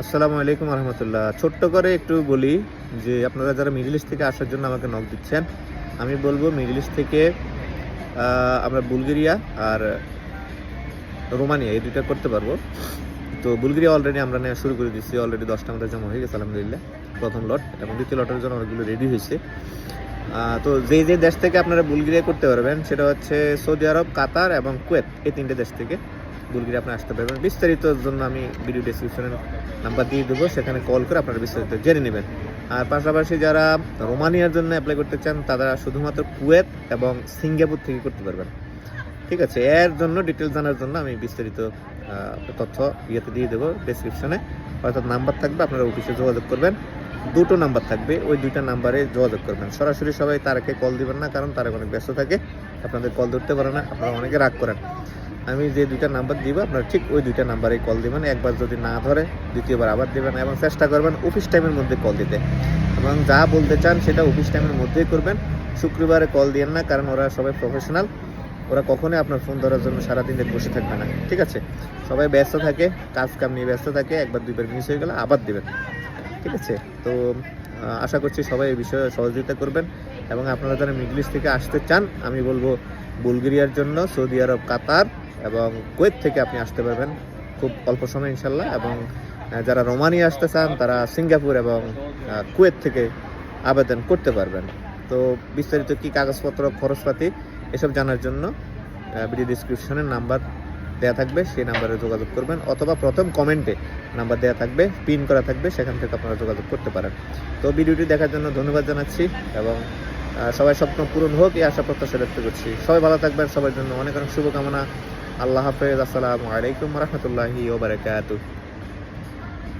আসসালামু আলাইকুম রহমতুল্লাহ। ছোট্ট করে একটু বলি যে আপনারা যারা মিডল ইস্ট থেকে আসার জন্য আমাকে নক দিচ্ছেন, আমি বলবো মিডল ইস্ট থেকে আমরা বুলগেরিয়া আর রোমানিয়া এই দুইটা করতে পারবো। তো বুলগেরিয়া অলরেডি আমরা নেওয়া শুরু করে দিচ্ছি, অলরেডি 10টা আমাদের জমা হয়ে গেছে আলহামদুলিল্লাহ, প্রথম লট, এবং দ্বিতীয় লটের জন্য অনেকগুলো রেডি হয়েছে। তো যে যে দেশ থেকে আপনারা বুলগেরিয়া করতে পারবেন সেটা হচ্ছে সৌদি আরব, কাতার এবং কুয়েত, এই তিনটে দেশ থেকে বুলগেরিয়া আপনি আসতে পারবেন। বিস্তারিতর জন্য আমি ভিডিও ডেসক্রিপশনে নাম্বার দিয়ে দেবো, সেখানে কল করে আপনারা বিস্তারিত জেনে নেবেন। আর পাশাপাশি যারা রোমানিয়ার জন্য অ্যাপ্লাই করতে চান তারা শুধুমাত্র কুয়েত এবং সিঙ্গাপুর থেকে করতে পারবেন। ঠিক আছে, এর জন্য ডিটেলস জানার জন্য আমি বিস্তারিত তথ্য ইয়েতে দিয়ে দেবো ডেসক্রিপশনে, অর্থাৎ নাম্বার থাকবে, আপনারা অফিসে যোগাযোগ করবেন। দুটো নাম্বার থাকবে, ওই দুইটা নাম্বারে যোগাযোগ করবেন। সরাসরি সবাই তারাকে কল দিবেন না, কারণ তারা অনেক ব্যস্ত থাকে, আপনাদের কল ধরতে পারে না, আপনারা অনেকে রাগ করেন। আমি যে দুইটা নাম্বার দিব আপনারা ঠিক ওই দুইটা নাম্বারে কল দিবেন। একবার যদি না ধরে দ্বিতীয়বার আবার দেবেন, এবং চেষ্টা করবেন অফিস টাইমের মধ্যে কল দিতে, এবং যা বলতে চান সেটা অফিস টাইমের মধ্যেই করবেন। শুক্রবারে কল দিয়েন না, কারণ ওরা সবাই প্রফেশনাল, ওরা কখনোই আপনার ফোন ধরার জন্য সারাদিন বসে থাকবে না। ঠিক আছে, সবাই ব্যস্ত থাকে, কাজ কাম নিয়ে ব্যস্ত থাকে, একবার দুইবার মিস হয়ে গেলে আবার দেবেন। ঠিক আছে, তো আশা করছি সবাই এই বিষয়ে সহযোগিতা করবেন। এবং আপনারা যারা মিডল ইস্ট থেকে আসতে চান, আমি বলবো বুলগেরিয়ার জন্য সৌদি আরব, কাতার এবং কুয়েত থেকে আপনি আসতে পারবেন খুব অল্প সময় ইনশাল্লাহ। এবং যারা রোমানিয়া আসতে চান তারা সিঙ্গাপুর এবং কুয়েত থেকে আবেদন করতে পারবেন। তো বিস্তারিত কী কাগজপত্র, খরচপাতি এসব জানার জন্য ভিডিও ডিসক্রিপশনের নাম্বার দেওয়া থাকবে, সেই নাম্বারে যোগাযোগ করবেন, অথবা প্রথম কমেন্টে নাম্বার দেওয়া থাকবে, পিন করা থাকবে, সেখান থেকে আপনারা যোগাযোগ করতে পারেন। তো ভিডিওটি দেখার জন্য ধন্যবাদ জানাচ্ছি, এবং সবাই স্বপ্ন পূরণ হোক এই আশা প্রত্যাশা ব্যক্ত করছি। সবাই ভালো থাকবেন, সবার জন্য অনেক অনেক শুভকামনা। আল্লাহ হাফেজ। আসসালামু আলাইকুম রহমতুল্লাহি ওয়া বারাকাতুহু।